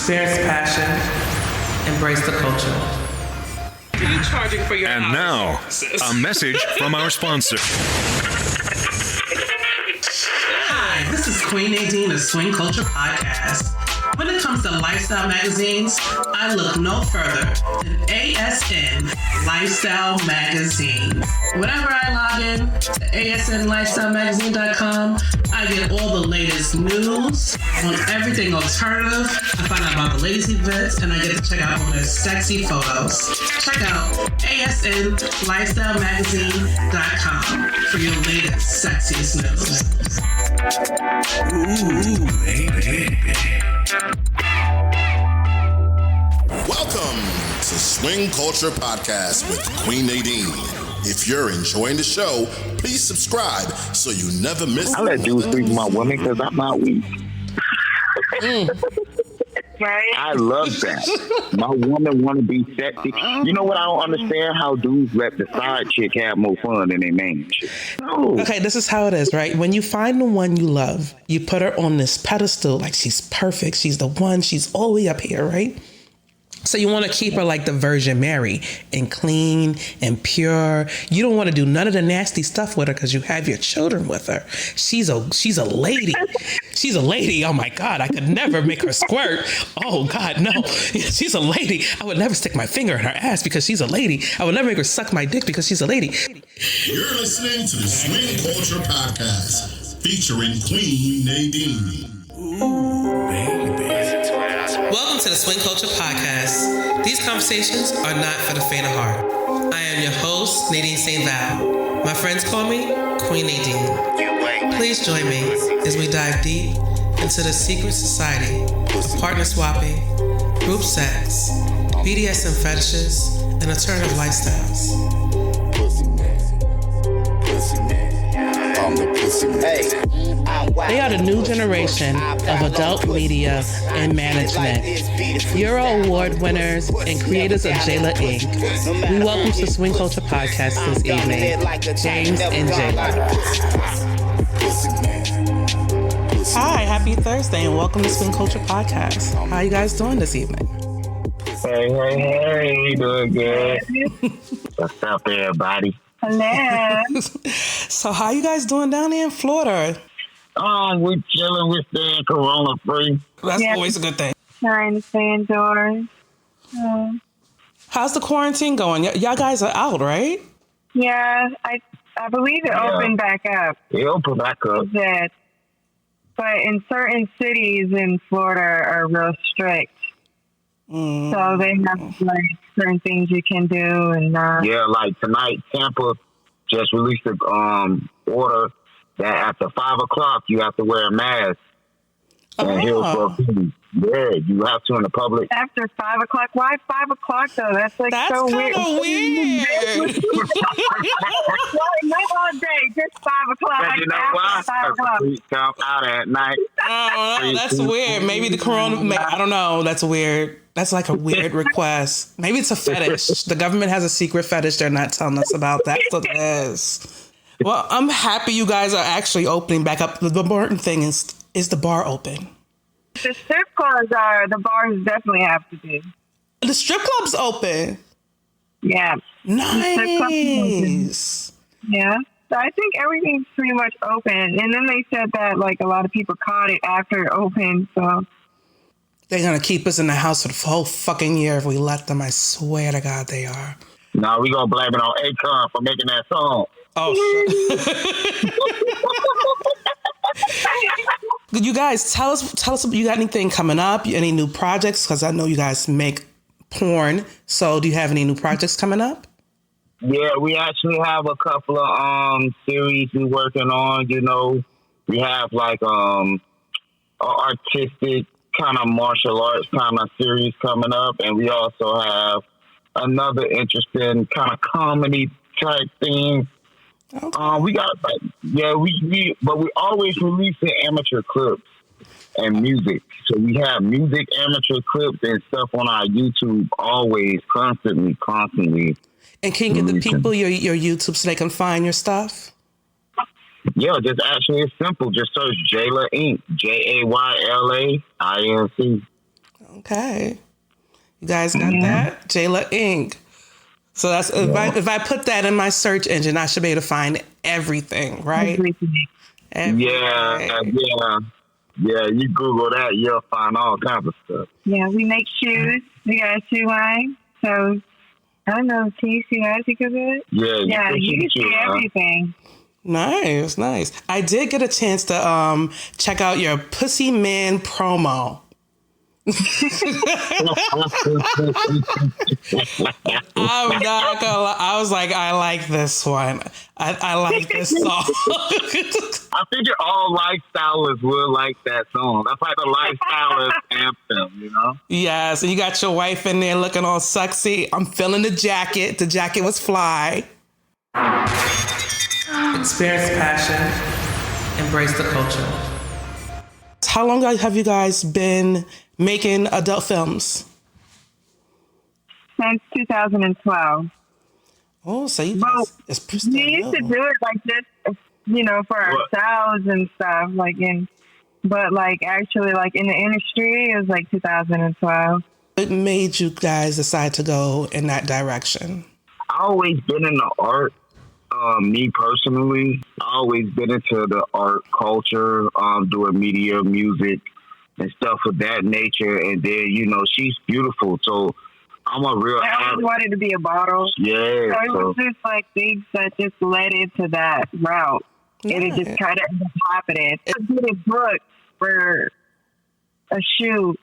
Experience passion. Embrace the culture. Are you charging for your And now, a message from our sponsor. Hi, this is Queen Nadine of SwingCulture Podcast. When it comes to lifestyle magazines, I look no further than ASN Lifestyle Magazine. Whenever I log in to asnlifestylemagazine.com, I get all the latest news on everything alternative. I find out about the latest events, and I get to check out all their sexy photos. Check out asnlifestylemagazine.com for your latest, sexiest news. Ooh, baby. Welcome to SwingCulture Podcast with Queen Nadine. If you're enjoying the show, please subscribe so you never miss. I let dudes sleep with my women because I'm not weak. Right? I love that. My woman want to be sexy. You know what? I don't understand how dudes let the side chick have more fun than their main chick. No. Okay, this is how it is, right? When you find the one you love, you put her on this pedestal like she's perfect. She's the one. She's all the way up here, right? So you want to keep her like the Virgin Mary and clean and pure. You don't want to do none of the nasty stuff with her because you have your children with her. She's a lady. She's a lady. Oh my God, I could never make her squirt. Oh God, no. She's a lady. I would never stick my finger in her ass because she's a lady. I would never make her suck my dick because she's a lady. You're listening to the SwingCulture Podcast featuring Queen Nadine. Ooh, baby. Welcome to the SwingCulture Podcast. These conversations are not for the faint of heart. I am your host, Nadine St. Val. My friends call me Queen Nadine. Please join me as we dive deep into the secret society of partner swapping, group sex, BDSM fetishes, and alternative lifestyles. They are the new generation of adult media and management. Euro Award winners and creators of JayLa Inc. We welcome to SwingCulture Podcast this evening, James and JayLa. Hi, happy Thursday and welcome to SwingCulture Podcast. How are you guys doing this evening? Hey, doing good. What's up, everybody? Hello. So how you guys doing down there in Florida? We're chilling. We're staying corona free. That's always a good thing. Trying to stay indoors. How's the quarantine going? Y'all guys are out, right? Yeah, I believe it opened back up. It opened back up. But in certain cities in Florida are real strict. So they have like certain things you can do, and Yeah, like tonight, Tampa just released a order that after 5 o'clock you have to wear a mask. And Hillsborough City. Yeah, you have to in the public. after 5 o'clock. Why 5 o'clock though? That's like That's so kind of weird. Not all day, just 5 o'clock. And you know after why? 5 o'clock. Because come out at night. Oh, that's weird. Maybe the corona. I don't know. That's weird. That's like a weird request. Maybe it's a fetish. The government has a secret fetish they're not telling us about. That's what it is. Well, I'm happy you guys are actually opening back up. The important thing is the bar open? The strip clubs the bars definitely have to be. The strip club's open. Yeah. Nice. Yeah. So I think everything's pretty much open. And then they said that like a lot of people caught it after it opened. So They're going to keep us in the house for the whole fucking year if we let them. I swear to God they are. No, we gonna blame it on Akon for making that song. Oh, shit. You guys, tell us, you got anything coming up? Any new projects? Because I know you guys make porn. So do you have any new projects coming up? Yeah, we actually have a couple of series we're working on. You know, we have like artistic kind of martial arts kind of series coming up, and we also have another interesting kind of comedy type thing. Okay. We got but we always releasing amateur clips and music. So we have music, amateur clips, and stuff on our YouTube always, constantly. And can you give the people your YouTube so they can find your stuff? Yeah, just actually it's simple. Just search JayLa Inc. JayLaInc. Okay. You guys got that? JayLa Inc. So that's if I put that in my search engine, I should be able to find everything, right? Everything. Yeah, you Google that, you'll find all kinds of stuff. Yeah, we make shoes. We got a shoe line. So, I don't know, can you see that because of it? Yeah, you can see everything. Nice. I did get a chance to check out your Pussy Man promo. I'm not gonna lie. I was like, I like this one. I like this song. I figure all lifestylers would like that song. That's like the lifestylers anthem, you know? Yes, and you got your wife in there looking all sexy. I'm feeling the jacket. The jacket was fly. Experience passion. Embrace the culture. How long have you guys been making adult films? Since 2012. Oh, so you guys, we used to do it like this, for ourselves and stuff, but actually in the industry, it was like 2012. What made you guys decide to go in that direction? I always been in the art. Me personally, I always been into the art culture, doing media, music, and stuff of that nature. And then, she's beautiful. So I'm a real... I always wanted to be a model. Yeah. So it was just things that just led into that route. Yeah. And it just kind of happened. I did a book for a shoot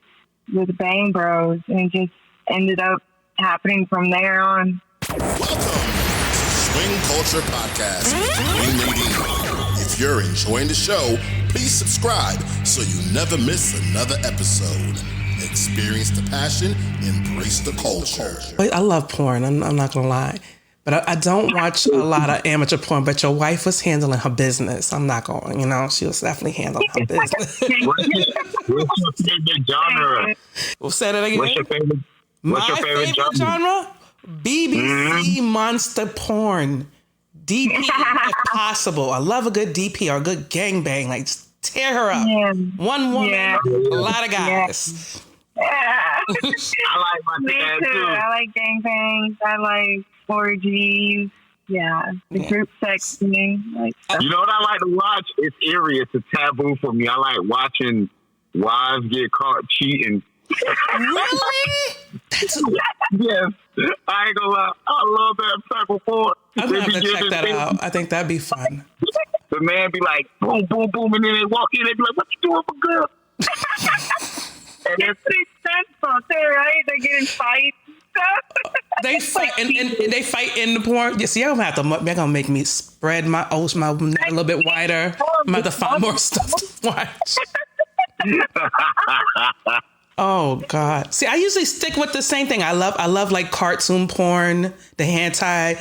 with Bang Bros and just ended up happening from there on. SwingCulture Podcast with Nadine. If you're enjoying the show, please subscribe so you never miss another episode. Experience the passion, embrace the culture. I love porn, I'm not gonna lie. But I don't watch a lot of amateur porn, but your wife was handling her business. I'm not going, she was definitely handling her business. What's your favorite genre? Well, say that again. What's your favorite genre? BBC monster porn. DP if possible. I love a good DP or a good gangbang. Just tear her up. Yeah. One woman, a lot of guys. Yeah. I like my dad too. I like gangbangs. I like orgies. Yeah. The group sex thing. You know what I like to watch? It's eerie. It's a taboo for me. I like watching wives get caught cheating. Really? Yes. I ain't gonna lie. I love that type of porn. I'm gonna have to check that out. I think that'd be fun. The man be like, boom, boom, boom, and then they walk in, they be like, what you doing for girl? And it's pretty stressful too, right? They get in fights and stuff. They fight and they fight in the porn. You see, they're gonna make me spread my neck a little bit wider. I'm gonna have to find more stuff to watch. Oh God! See, I usually stick with the same thing. I love like cartoon porn, the hentai.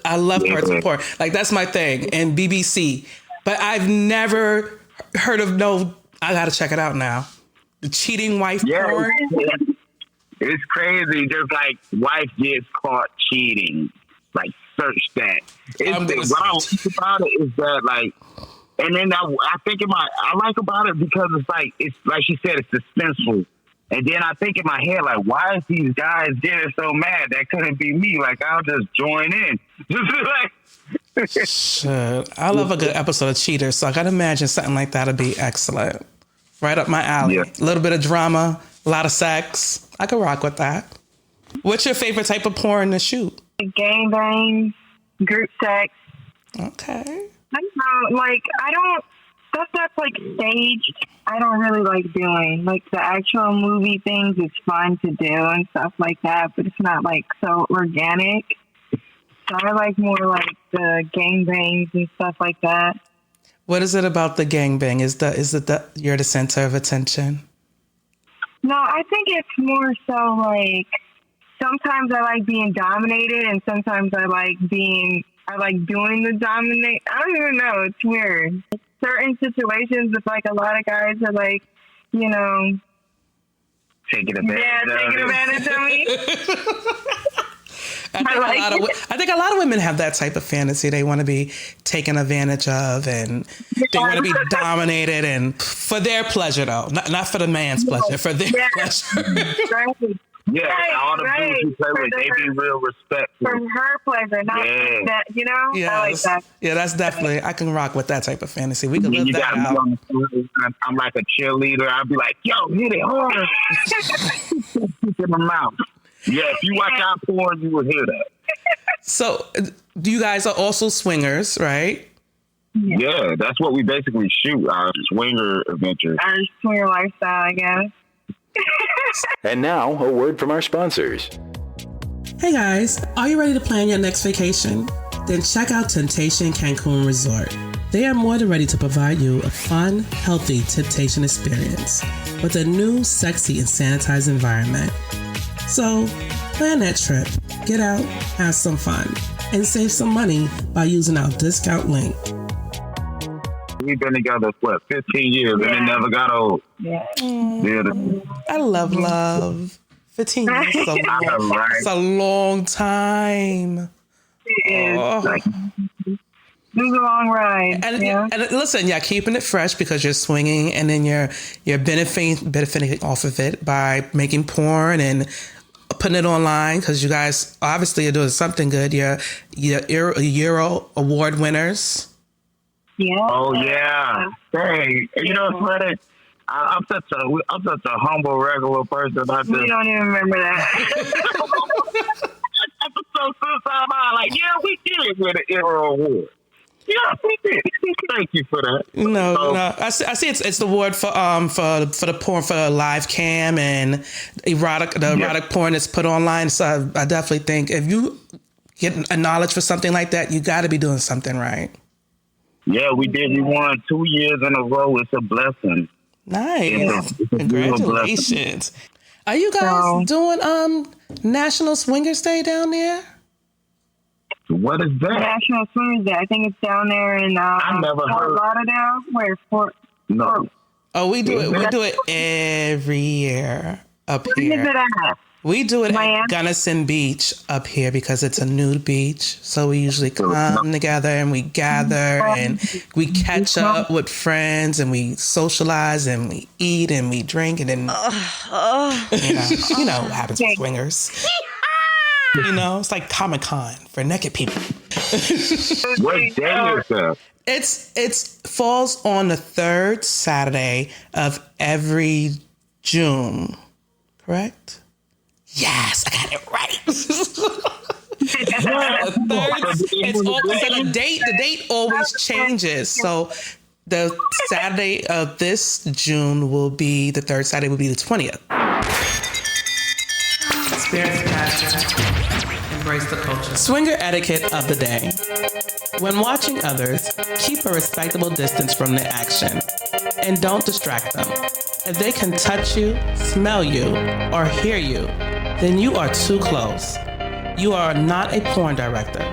I love cartoon porn. Like that's my thing. And BBC, but I've never heard of I gotta check it out now. The cheating wife porn. It's crazy. Just like wife gets caught cheating. Like search that. What I like about it is that and then I think I like about it because it's like she said, it's suspenseful. And then I think in my head, why is these guys getting so mad? That couldn't be me. I'll just join in. Shit. I love a good episode of Cheaters, so I gotta imagine something like that would be excellent. Right up my alley. A little bit of drama, a lot of sex. I could rock with that. What's your favorite type of porn to shoot? Gangbang, group sex. Okay. I don't know, stuff that's staged, I don't really like doing. The actual movie things is fun to do and stuff like that, but it's not so organic. So I like more the gangbangs and stuff like that. What is it about the gangbang? Is it that you're the center of attention? No, I think it's more so sometimes I like being dominated and sometimes I like doing the dominate. I don't even know. It's weird. Certain situations, if a lot of guys are taking advantage of me. I think a lot of women have that type of fantasy. They want to be taken advantage of, and they want to be dominated, and for their pleasure, though, not for the man's pleasure, for their pleasure. Yeah, all the dudes you play with, they be real respectful. For her pleasure, not that, you know? Yes. I like that. Yeah, that's definitely, I can rock with that type of fantasy. We can live that out. I'm like a cheerleader. I'll be like, yo, hit it harder. Keep in the mouth. Yeah, if you watch out porn, you will hear that. So, you guys are also swingers, right? Yeah, that's what we basically shoot, our swinger adventures. Our swinger lifestyle, I guess. And now, a word from our sponsors. Hey guys, are you ready to plan your next vacation? Then check out Temptation Cancun Resort. They are more than ready to provide you a fun, healthy Temptation experience with a new, sexy, and sanitized environment. So, plan that trip, get out, have some fun, and save some money by using our discount link. We've been together for 15 years and it never got old. Yeah. I love. 15 years is a long, it's a long time. It is. It was a long ride. And listen, yeah, keeping it fresh because you're swinging, and then you're benefiting off of it by making porn and putting it online, because you guys obviously are doing something good. You're Euro award winners. Yeah. Oh yeah. Hey, you know what's funny? I'm such a humble, regular person. We don't even remember that. Episode 2 like, yeah, we did it with an Euro Award. Yeah, we did. Thank you for that. No. I see it's the award for the porn, for the live cam and erotic porn that's put online. So I definitely think if you get a knowledge for something like that, you got to be doing something right. Yeah, we did. We won 2 years in a row. It's a blessing. Nice. Congratulations. Are you guys doing National Swingers Day down there? What is that? National Swingers Day. I think it's down there in I never Fort heard. Lauderdale. Where Fort? No. Oh, we do it. We do it every year up Where here. is it at? We do it Miami? at Gunnison Beach up here because it's a nude beach. So we usually come together and we gather and we catch up with friends and we socialize and we eat and we drink and then you know what happens with swingers. You know, it's like Comic-Con for naked people. What day is that? It's falls on the third Saturday of every June, correct? Yes, I got it right. The date always changes. So the Saturday of this June will be the third Saturday will be the 20th. Experience the passion. Embrace the culture. Swinger etiquette of the day. When watching others, keep a respectable distance from the action and don't distract them. If they can touch you, smell you, or hear you, then you are too close. You are not a porn director,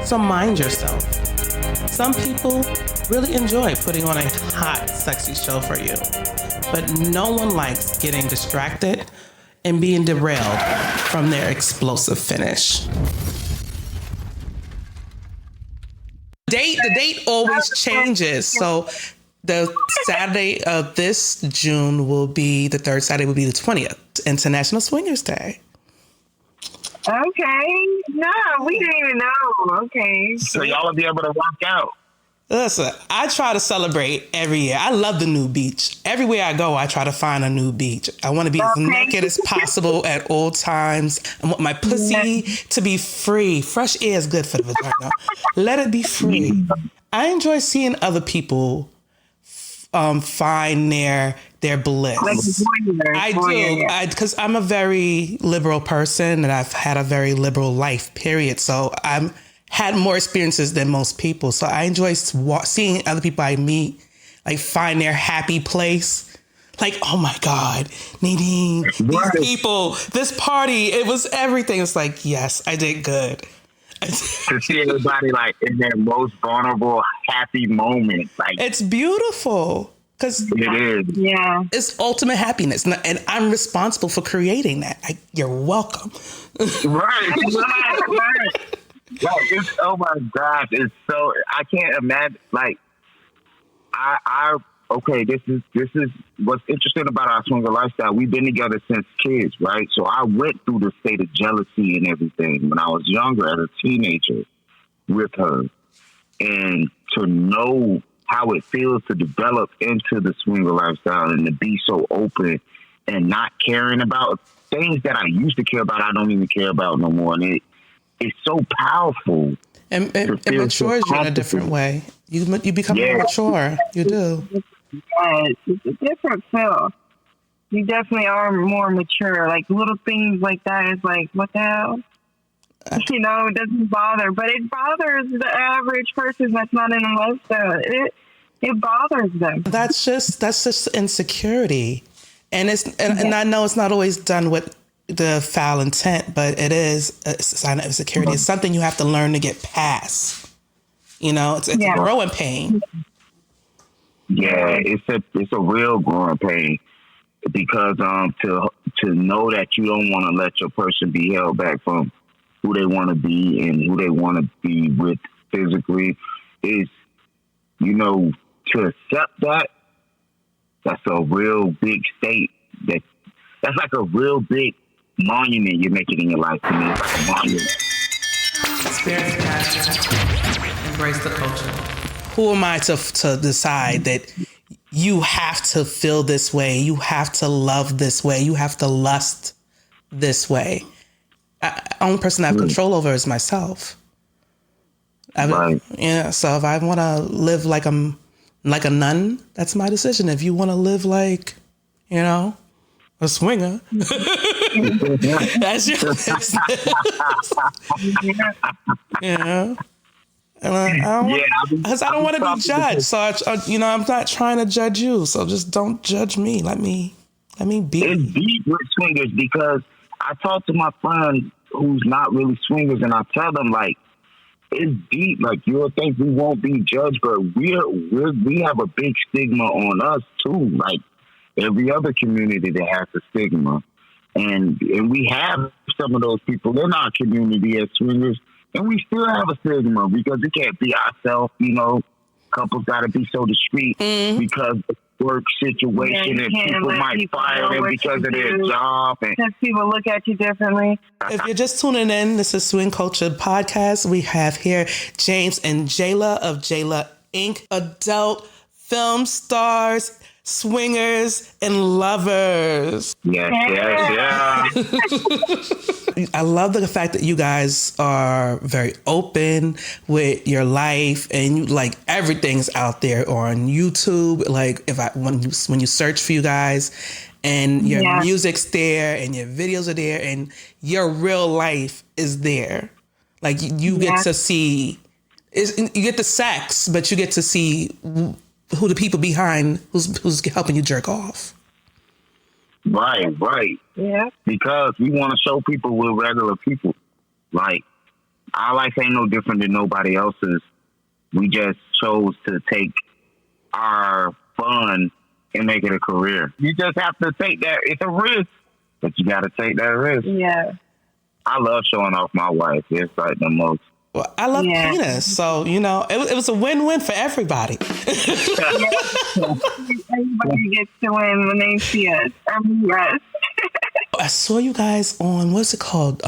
so mind yourself. Some people really enjoy putting on a hot, sexy show for you, but no one likes getting distracted and being derailed from their explosive finish. The date always changes, so the Saturday of this June will be the third Saturday will be the 20th, International Swingers Day. Okay. No, we didn't even know. Okay. So y'all will be able to walk out. Listen, I try to celebrate every year. I love the new beach. Everywhere I go, I try to find a new beach. I want to be as naked as possible at all times. I want my pussy to be free. Fresh air is good for the vagina. Let it be free. I enjoy seeing other people find their bliss. I do, because I'm a very liberal person and I've had a very liberal life, period. So I've had more experiences than most people. So I enjoy seeing other people I meet, like find their happy place. Like, oh my God, Nadine, these people, this party, it was everything. It's like, yes, I did good. To see everybody like in their most vulnerable, happy moment. Like, it's beautiful. Because It is. Yeah. it's ultimate happiness. And I'm responsible for creating that. You're welcome. Right. Like, it's, oh my gosh, it's so, I can't imagine, like, okay, this is what's interesting about our swinger lifestyle. We've been together since kids, right? So I went through the state of jealousy and everything when I was younger as a teenager with her. And to know how it feels to develop into the swinger lifestyle and to be so open and not caring about things that I used to care about, I don't even care about no more. And it's so powerful. It matures you in a different way. You become more mature. You do. It's a different feel. You definitely are more mature. Like little things like that is like, what the hell? You know, it doesn't bother, but it bothers the average person that's not in a lifestyle. It bothers them. That's just insecurity, and and I know it's not always done with the foul intent, but it is a sign of insecurity. It's something you have to learn to get past. You know, it's a growing pain. Yeah, it's a real growing pain because to know that you don't want to let your person be held back from who they want to be and who they want to be with physically is, you know, to accept that's a real big state. That's like a real big monument you're making in your life to me. It's like a monument. Experience passion. Embrace the culture. Who am I to decide that you have to feel this way, you have to love this way, you have to lust this way? Only person I have control over is myself. Right. Yeah. So if I want to live like I'm like a nun, that's my decision. If you want to live like, you know, a swinger, that's your business. You know. And I don't want to be judged. So I'm not trying to judge you. So just don't judge me. Let me be. It's deep with swingers because I talk to my friends who's not really swingers, and I tell them like it's deep. Like you'll think we won't be judged, but we have a big stigma on us too. Like every other community that has a stigma, and we have some of those people in our community as swingers, and we still have a stigma because we can't be ourselves. You know, couples got to be so discreet because work situation and people might fire them because of their job. Because people look at you differently. If you're just tuning in, this is SwingCulture Podcast. We have here James and JayLa of JayLa Inc. Adult film stars, swingers, and lovers. Yeah. I love the fact that you guys are very open with your life and you like everything's out there on YouTube. Like when you search for you guys and your music's there and your videos are there and your real life is there. Like you get to see, you get the sex, but you get to see who the people behind who's helping you jerk off. Right. Yeah. Because we want to show people we're regular people. Like, our life ain't no different than nobody else's. We just chose to take our fun and make it a career. You just have to take that. It's a risk, but you got to take that risk. Yeah. I love showing off my wife. It's like the most. Well, I love penis, so you know it was a win-win for everybody. Everybody gets to win when they see us. Yes. I saw you guys on what's it called?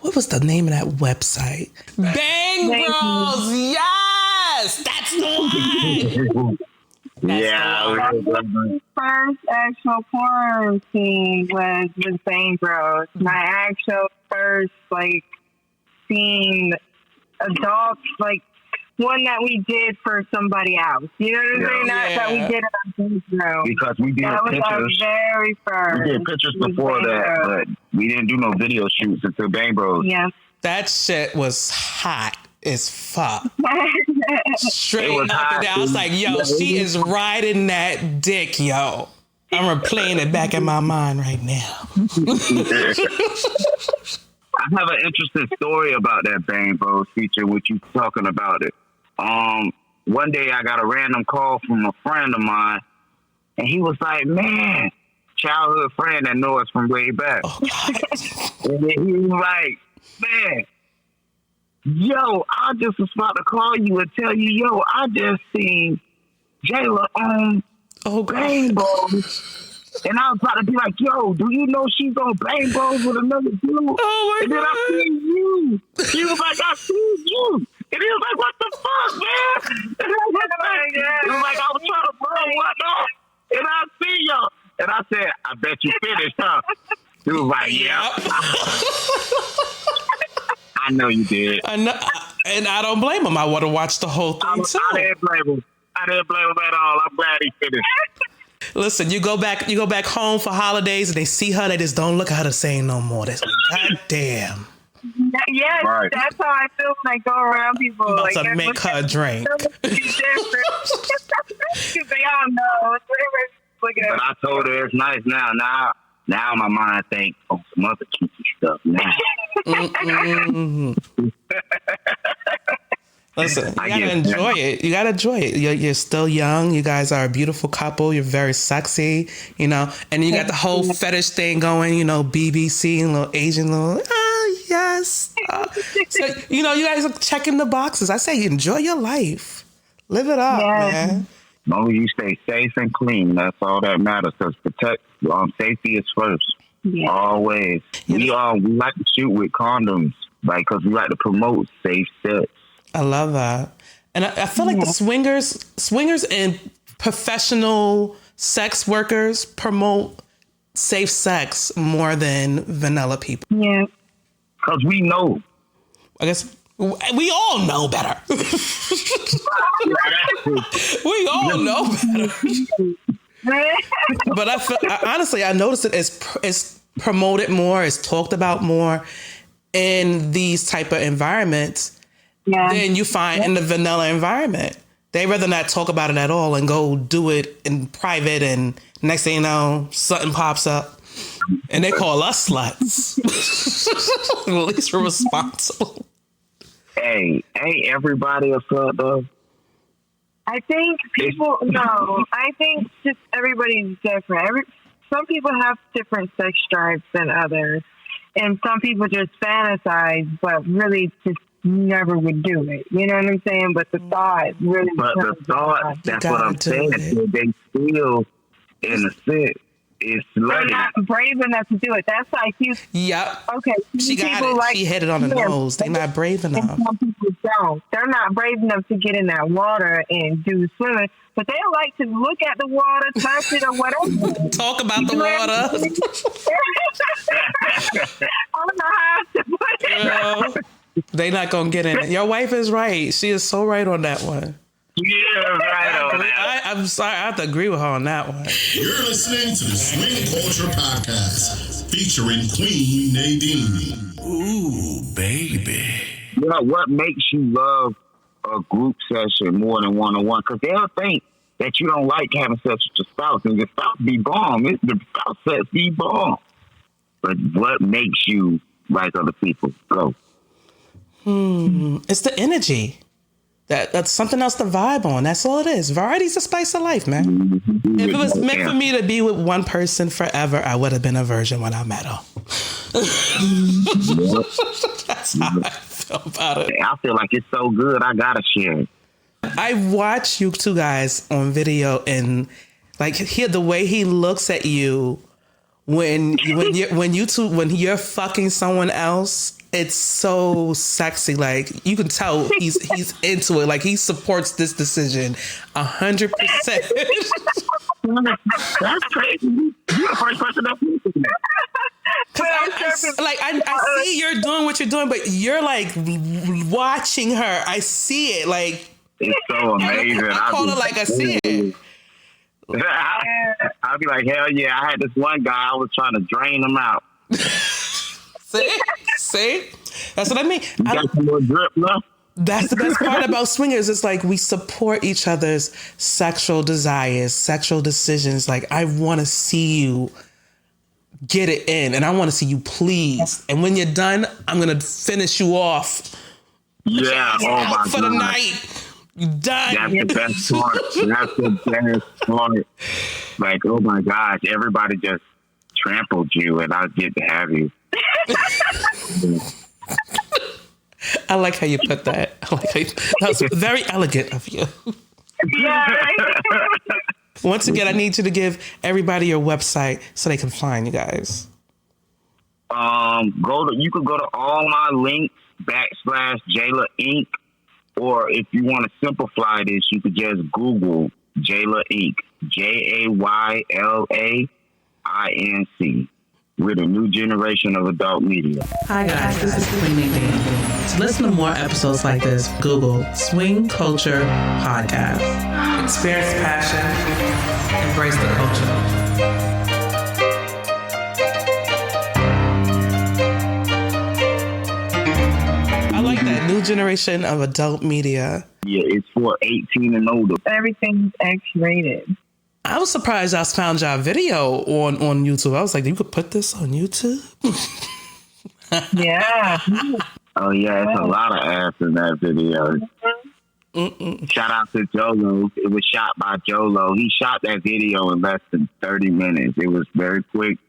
What was the name of that website? Bang Bros. Yes, that's the one. Yeah. First actual porn scene was with Bang Bros. My actual first seeing adults, one that we did for somebody else. You know what I'm saying? That we did on Instagram. Because we did that pictures. Was our very first. We did pictures before that, but we didn't do no video shoots until Bang Bros. Yeah. That shit was hot as fuck. Straight up and down. I was like, yo, she is riding that dick, yo. I'm replaying it back in my mind right now. I have an interesting story about that Bang Bros feature, which you talking about it. one day I got a random call from a friend of mine, and he was like, man, childhood friend that know us from way back. Oh, God. And then he was like, man, yo, I just was about to call you and tell you, yo, I just seen JayLa on Bang Bros. And I was about to be like, yo, do you know she's on Bang Bros with another dude? Oh, my and then God. I seen you. He was like, I seen you. And he was like, what the fuck, man? And I was like, I was trying to bro, what up? And I see y'all. And I said, I bet you finished, huh? He was like, yeah. I know you did. I know, and I don't blame him. I would have watched the whole thing, too. I didn't blame him. I didn't blame him at all. I'm glad he finished. Listen, you go back home for holidays and they see her, they just don't look at her the same no more. That's like, God damn. Yes, Right. that's how I feel when I go around people. I'm about like, to make her a drink. Because they all know. Looking at But I told her it's nice now. Now my mind thinks, oh, some other kinky stuff now. Listen, you gotta enjoy it. You gotta enjoy it. You're still young. You guys are a beautiful couple. You're very sexy, you know. And you got the whole fetish thing going, you know, BBC and little Asian little, yes. So, you know, you guys are checking the boxes. I say enjoy your life. Live it up, man. As long as you stay safe and clean, that's all that matters. Because safety is first. Yeah. Always. We like to shoot with condoms, like, because we like to promote safe sex. I love that. And I feel like the swingers and professional sex workers promote safe sex more than vanilla people. Yeah. Because we know. I guess we all know better. We all know better. But honestly, I noticed it it's promoted more, it's talked about more in these type of environments than you find in the vanilla environment. They rather not talk about it at all and go do it in private, and next thing you know, something pops up and they call us sluts. At least we're responsible. Hey, ain't everybody a slut though? I think I think just everybody's different. Some people have different sex drives than others. And some people just fantasize, but really just never would do it. You know what I'm saying? But the thought really... But the thought, that's what I'm saying. They still, in a sense, is slutty. They're not brave enough to do it. That's like you... Yep. Okay. She got it. She hit it on the nose. They're not brave enough. Some people don't. They're not brave enough to get in that water and do swimming. But they like to look at the water, touch it, or whatever. Talk about the water. I don't know how to put it. They not gonna get in it. Your wife is right. She is so right on that one. Yeah, right on that. I'm sorry, I have to agree with her on that one. You're listening to the SwingCulture Podcast, featuring Queen Nadine. Ooh, baby. You know, what makes you love a group session more than one-on-one? Because they'll think that you don't like having sex with your spouse, and your spouse be bomb. It's the spouse sex be bomb. But what makes you like other people? Go. It's the energy. That's something else to vibe on. That's all it is. Variety's the spice of life, man. If it was meant for me to be with one person forever, I would have been a virgin when I met her. That's how I feel about it. I feel like it's so good, I gotta share it. I watch you two guys on video and like hear the way he looks at you when you're fucking someone else. It's so sexy. Like you can tell he's into it. Like he supports this decision 100%. That's crazy. You're the first person that thinks of that. I see you're doing what you're doing, but you're like watching her. I see it. Like it's so amazing. I call it like I see it. I'll be like, hell yeah! I had this one guy. I was trying to drain him out. See? That's what I mean. You got some more drip left? That's the best part about swingers. It's like we support each other's sexual desires, sexual decisions. Like I want to see you get it in, and I want to see you pleased. And when you're done, I'm gonna finish you off. Yeah. Oh my for God. the night. Done. That's the best part. That's the best part. Like, oh my gosh, everybody just trampled you, and I get to have you. I like how you put that. That was very elegant of you. Yeah, right? Once again, I need you to give everybody your website so they can find you guys. You could go to all my links /JayLa Inc. Or if you want to simplify this, you could just Google JayLa Inc. JayLaInc. We're the new generation of adult media. Hi guys, this is Queen Nadine. To listen to more episodes like this, Google SwingCulture Podcast. Experience passion, embrace the culture. I like that new generation of adult media. Yeah, it's for 18 and older. Everything's X-rated. I was surprised I found y'all video on YouTube. I was like, you could put this on YouTube? Yeah. Oh, yeah, it's a lot of ass in that video. Shout out to JayLa. It was shot by JayLa. He shot that video in less than 30 minutes. It was very quick,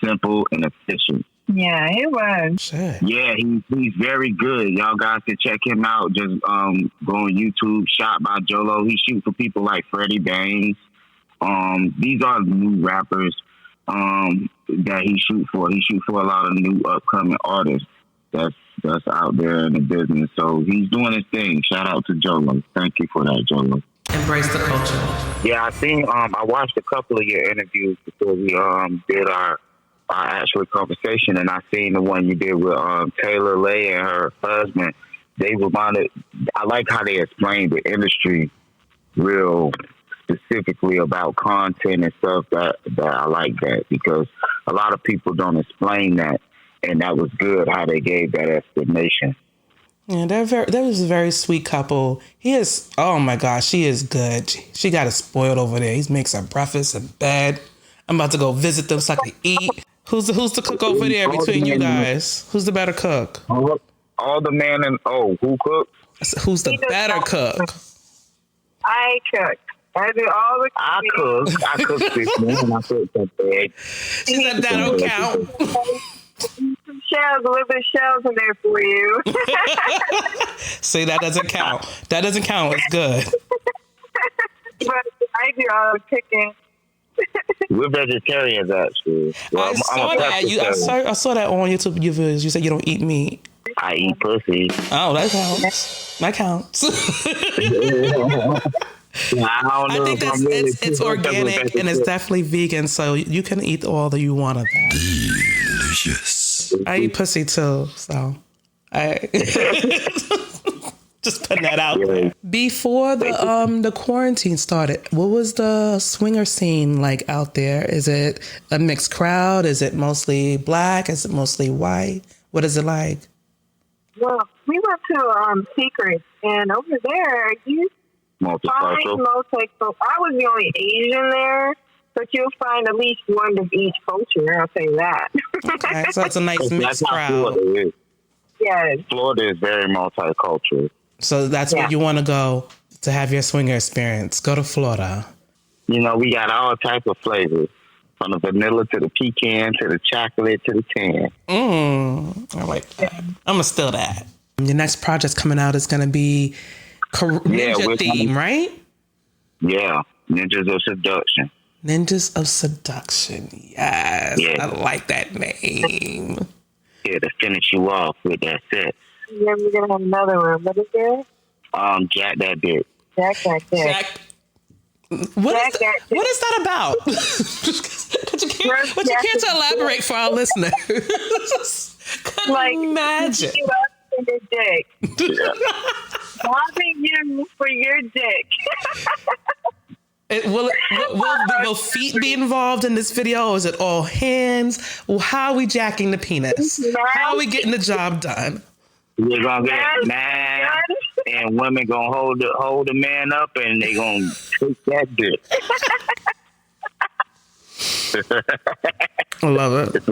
simple, and efficient. Yeah, it was. Shit. Yeah, he's very good. Y'all guys can check him out. Just go on YouTube. Shot by JayLa. He shoots for people like Freddie Bangs. These are new rappers that he shoots for. He shoots for a lot of new upcoming artists that's out there in the business. So he's doing his thing. Shout out to JayLa. Thank you for that, JayLa. Embrace the culture. Yeah, I watched a couple of your interviews before we did our actual conversation, and I seen the one you did with Taylor Lay and her husband. I like how they explained the industry real specifically about content and stuff. That I like that, because a lot of people don't explain that, and that was good how they gave that explanation. Yeah, that was a very sweet couple. He is, oh my gosh, she is good. She got it spoiled over there. He makes her breakfast in bed. I'm about to go visit them so I can eat. Who's the cook over there between you guys? Who's the better cook? All the man and who cooks? Who's the better cook? I cook. I do all the cooking. I cook this man. I cook some eggs. She said that don't count. Some shells, a little bit of shells in there for you. See, that doesn't count. That doesn't count. It's good. But I do all the cooking. We're vegetarians, actually. Well, I saw that on YouTube. You said you don't eat meat. I eat pussy. Oh, that counts. That counts. I think it's organic and it's definitely vegan, so you can eat all that you want of that. Delicious. I eat pussy too, so I just putting that out there. Before the quarantine started, what was the swinger scene like out there? Is it a mixed crowd? Is it mostly black? Is it mostly white? What is it like? Well, we went to Secret, and over there, you multicultural. I was the only Asian there, but you'll find at least one of each culture. I'll say that. Okay, so it's a nice mixed crowd. Florida is. Yes. Florida is very multicultural. So that's where you want to go to have your swinger experience. Go to Florida. You know, we got all type of flavors, from the vanilla to the pecan to the chocolate to the tan. I like that. I'm gonna steal that. Your next project coming out is gonna be ninja theme, right? Yeah, Ninjas of Seduction. Ninjas of Seduction. Yes, yeah. I like that name. Yeah, to finish you off with that set. Yeah, we're gonna have another one. What is it? Jack that dick. Jack that dick. What is that about? But you can't elaborate for our listeners. Like, imagine. Your dick. Bothering you for your dick. Will feet be involved in this video, or is it all hands? Well, how are we jacking the penis? How are we getting the job done? We're gonna get mad, and women gonna hold the man up, and they gonna take that dick. I love it.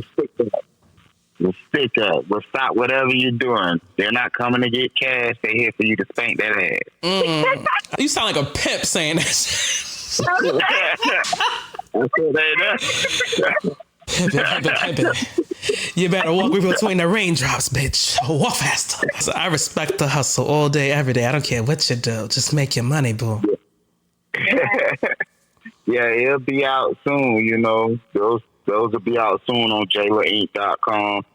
will stick up, will stop whatever you're doing. They're not coming to get cash. They're here for you to spank that ass. You sound like a pimp saying that. You better walk me between the raindrops, bitch. Walk faster. So I respect the hustle all day, every day. I don't care what you do. Just make your money, boo. Yeah, it'll be out soon, you know. Those will be out soon on JayLaInc.com.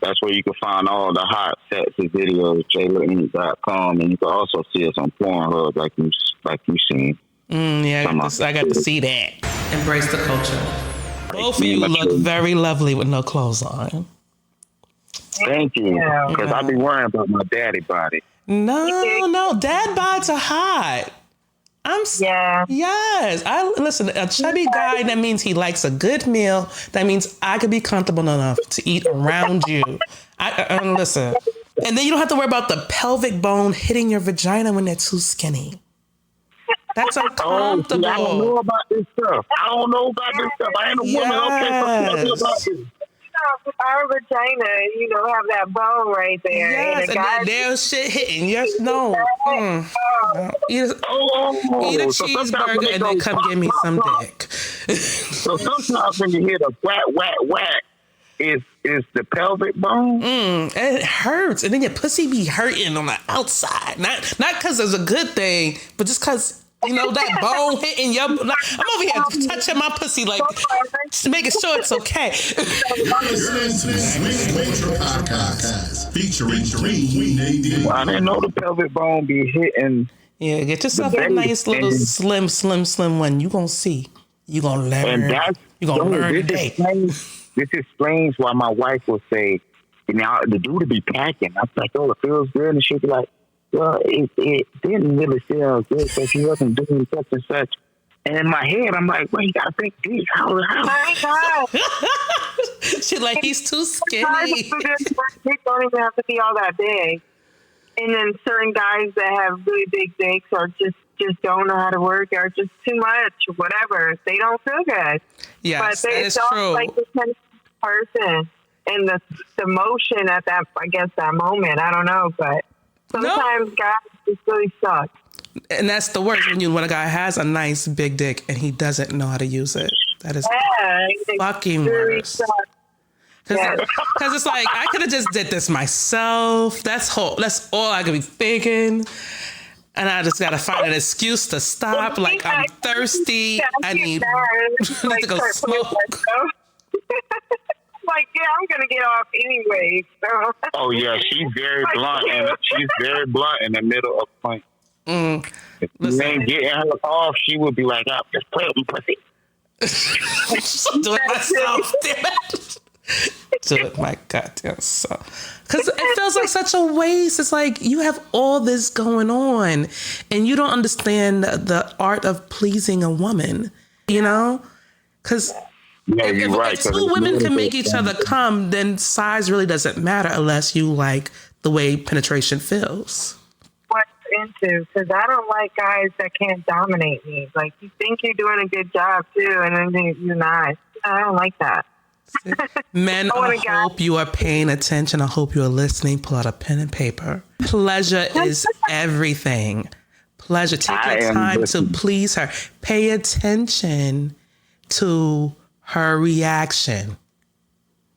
That's where you can find all the hot sets and videos, JayLaInc.com. And you can also see us on Pornhub like you seen. Yeah, I got to see that. Embrace the culture. Both of you look very lovely with no clothes on. Thank you. Because I be worrying about my daddy body. No. Dad bods are hot. Yes. Listen, a chubby guy, that means he likes a good meal. That means I could be comfortable enough to eat around you. Listen. And then you don't have to worry about the pelvic bone hitting your vagina when they're too skinny. That's uncomfortable. I don't know about this stuff. I ain't a woman. Okay, so tell me about this. Our vagina, have that bone right there. Yes, and then there's shit hitting. Yes, no. Eat a cheeseburger and then come give me some dick. So sometimes when you hear the whack, whack, whack, is the pelvic bone? It hurts. And then your pussy be hurting on the outside. Not because it's a good thing, but just because... that bone hitting your... I'm over here touching my pussy like... making sure it's okay. SwingCulture Podcast featuring Nadine. I didn't know the pelvic bone be hitting... Yeah, get yourself a nice little slim one. You gonna see. You gonna learn. You gonna learn today. This explains why my wife will say, the dude to be packing. I'm like, it feels good. And she'll be like, well, it didn't really feel good because he wasn't doing such and such. And in my head, I'm like, well, you got a big dick. How? My God. She's like, he's too skinny. Dick don't even have to be all that big. And then certain guys that have really big dicks or just don't know how to work or just too much, whatever, they don't feel good. Yes, but it's true. Like the person and the motion at that, I guess, that moment. I don't know, but sometimes guys just really suck. And that's the worst when a guy has a nice big dick and he doesn't know how to use it. That is fucking really worse. Because it's like, I could have just did this myself. That's all I could be thinking. And I just got to find an excuse to stop. Like, I'm thirsty. I need to go smoke. Like, I'm going to get off anyway. So. Oh, yeah, she's very blunt. She's very blunt in the middle of point. If you ain't getting her off, she would be like, oh, just play with me, pussy. Do it myself, damn it. Do it my goddamn self. Because it feels like such a waste. It's like you have all this going on and you don't understand the art of pleasing a woman, Because if two women can make each other come, then size really doesn't matter unless you like the way penetration feels. What's into? Because I don't like guys that can't dominate me. Like, you think you're doing a good job too, and then you're not. I don't like that. Men, I hope you are paying attention. I hope you are listening. Pull out a pen and paper. Pleasure is everything. Pleasure. Take your time to please her. Pay attention to her reaction.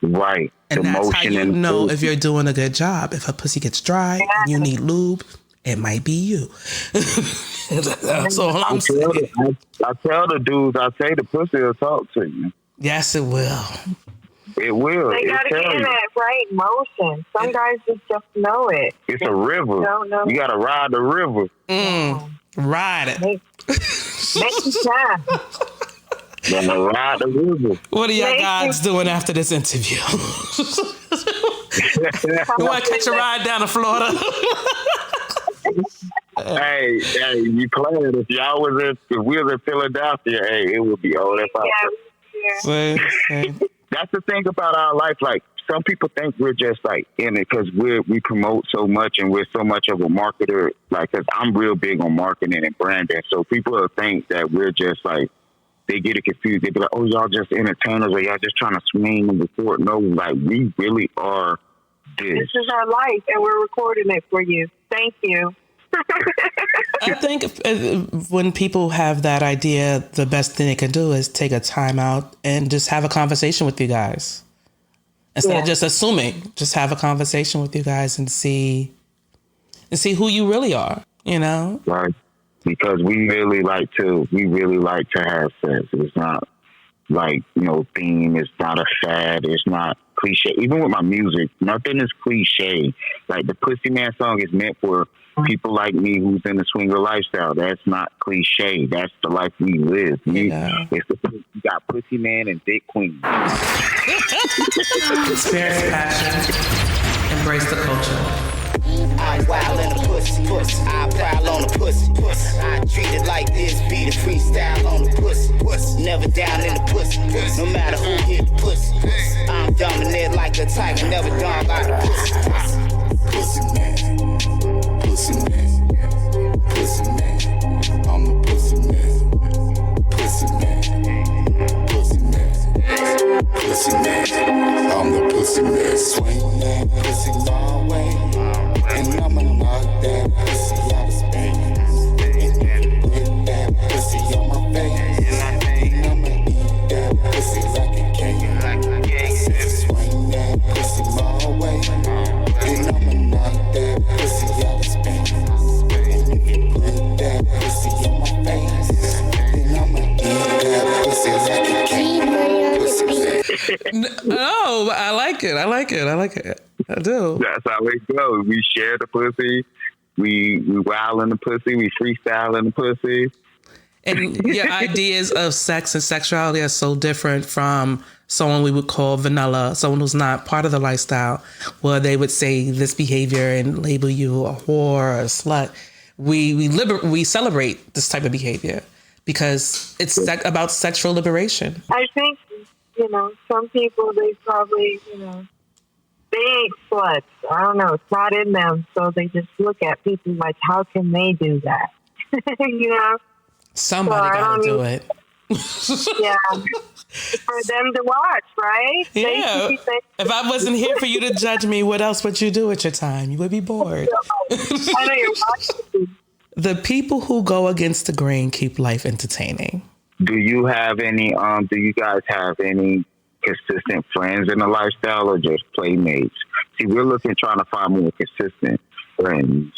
Right. And that's how you know if you're doing a good job. If her pussy gets dry and you need lube, it might be you. That's all I'm saying. I tell the dudes, I say the pussy will talk to you. Yes, it will. It will. They got to get in that right motion. Some guys just don't know it. It's a river. You got to ride the river. Ride it. Make time. You got to ride the river. What are y'all guys doing after this interview? You want to catch a ride down to Florida? Hey, you playing. If we was in Philadelphia, it would be that's awesome. That's the thing about our life. Like, some people think we're just like in it because we promote so much and we're so much of a marketer. Like, cause I'm real big on marketing and branding. So people think that we're just like they get it confused. They be like, "Oh, y'all just entertainers, or y'all just trying to swing and record." No, like we really are this. This is our life, and we're recording it for you. Thank you. I think when people have that idea, the best thing they can do is take a time out and just have a conversation with you guys. Instead of just assuming, just have a conversation with you guys and see who you really are, you know? Right. Because we really like to have sex. It's not like, theme. It's not a fad. It's not cliche. Even with my music, nothing is cliche. Like the Pussy Man song is meant for people like me who's in the swinger lifestyle. That's not cliche. That's the life we live. We got Pussy Man and Dick Queen. Experience passion. Embrace the culture. I'm wild in the pussy. I prowl on the pussy. I treat it like this, beat a freestyle on the pussy. Never down in the pussy. No matter who hit the pussy. I'm dominant like a tiger, never dog out the pussy. Pussy man. Pussy man. Pussy man. I'm the pussy man. Pussy man. Pussy man. Pussy man. I'm the pussy man. Swing that pussy my way. And I'ma knock that pussy out of space. And put that pussy on my face. And I'ma eat that pussy like a cake. Swing that pussy my way. And I'ma knock that pussy out of space. And if you put that pussy on my face, then I'ma eat that pussy like a cake. Pussy. No, I like it. I do. That's how it goes. We share the pussy. We wild in the pussy. We freestyle in the pussy. And your ideas of sex and sexuality are so different from someone we would call vanilla, someone who's not part of the lifestyle, where they would say this behavior and label you a whore or a slut. We celebrate this type of behavior because it's about sexual liberation. I think, some people, they probably, they ain't sluts. I don't know. It's not in them. So they just look at people like, how can they do that? Somebody gotta do it. Yeah. For them to watch, right? Yeah. If I wasn't here for you to judge me, what else would you do with your time? You would be bored. I know you're watching. The people who go against the grain keep life entertaining. Do you have any? Do you guys have any consistent friends in the lifestyle, or just playmates? See, we're trying to find more consistent friends.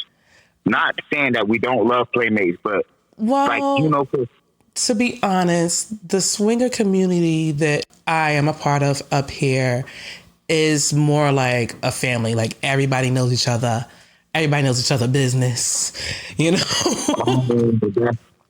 Not saying that we don't love playmates, but to be honest, the swinger community that I am a part of up here is more like a family. Like everybody knows each other. Everybody knows each other's business.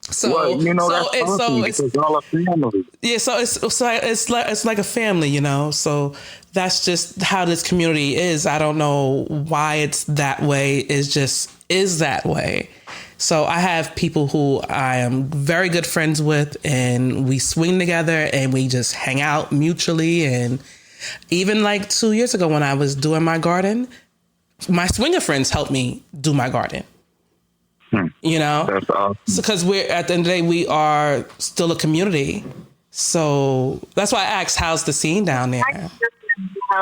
So it's all a family. Yeah, so it's like a family, So that's just how this community is. I don't know why it's that way. It just is that way. So I have people who I am very good friends with, and we swing together, and we just hang out mutually. And even like 2 years ago when I was doing my garden, my swinger friends helped me do my garden. That's awesome. Because we're at the end of the day, we are still a community. So that's why I asked, how's the scene down there?